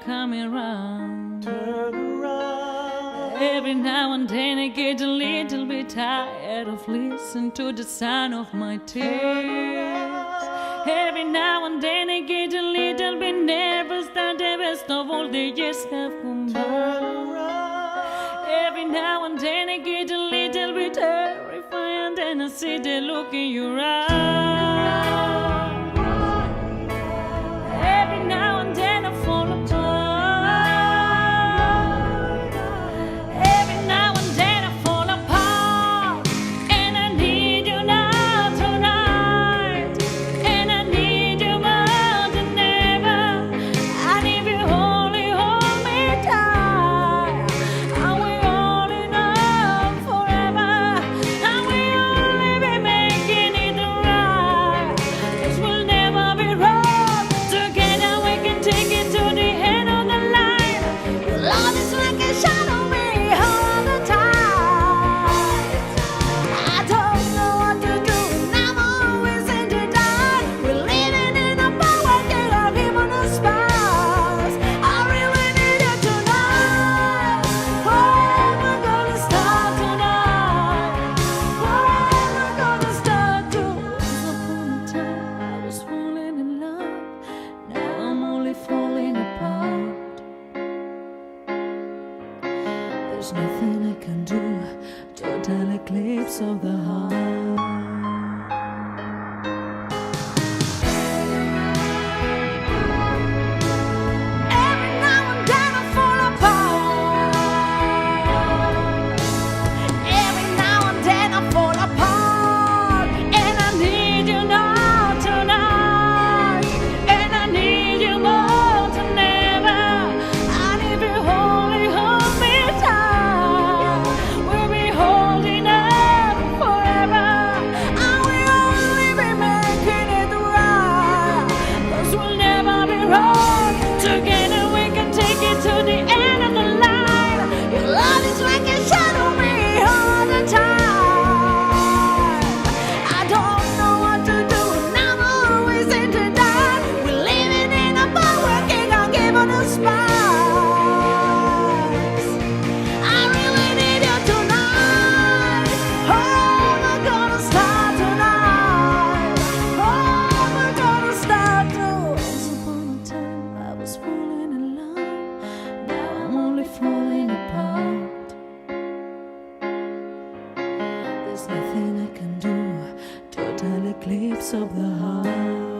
coming round. Turn around. Every now and then I get a little bit tired of listening to the sound of my tears. Every now and then I get a little bit nervous that the best of all the years have come by. Every now and then I get a little bit terrified, and then I see the look in your eyes. Every now and then I fall apart. Every now and then I fall apart, and I need you now tonight, and I need you more than ever. I need you only hold me tight, and we only know forever, and we only be making it right. This will never be wrong. Together we can take it to the end of the line. Your love is like a shadow me all the time. I don't know what to do, and I'm always in the dark. We're living in a power that I've him on the spouse. I really need you tonight. Where am I gonna start tonight? Where am I gonna start to? Once upon a time I was falling in love. Now I'm only falling apart. There's nothing I can do. Total eclipse of the heart. Every now and then I fall apart. Every now and then I fall apart, and I need you now tonight, and I need you more than ever. I need you only hold me tight. We'll be holding up forever, and we'll only be making it right. 'Cause we'll never be wrong. Together we can take it to the end of the line. Your love is like a shadow me all the time. I don't know what to do, and I'm always in the dark. We're living in a power king on given us spice. I really need you tonight. Oh, we're gonna start tonight. Oh, we're gonna start to. Once upon a time I was falling in love. Now I'm only falling apart. There's nothing I can do. Total eclipse of the heart.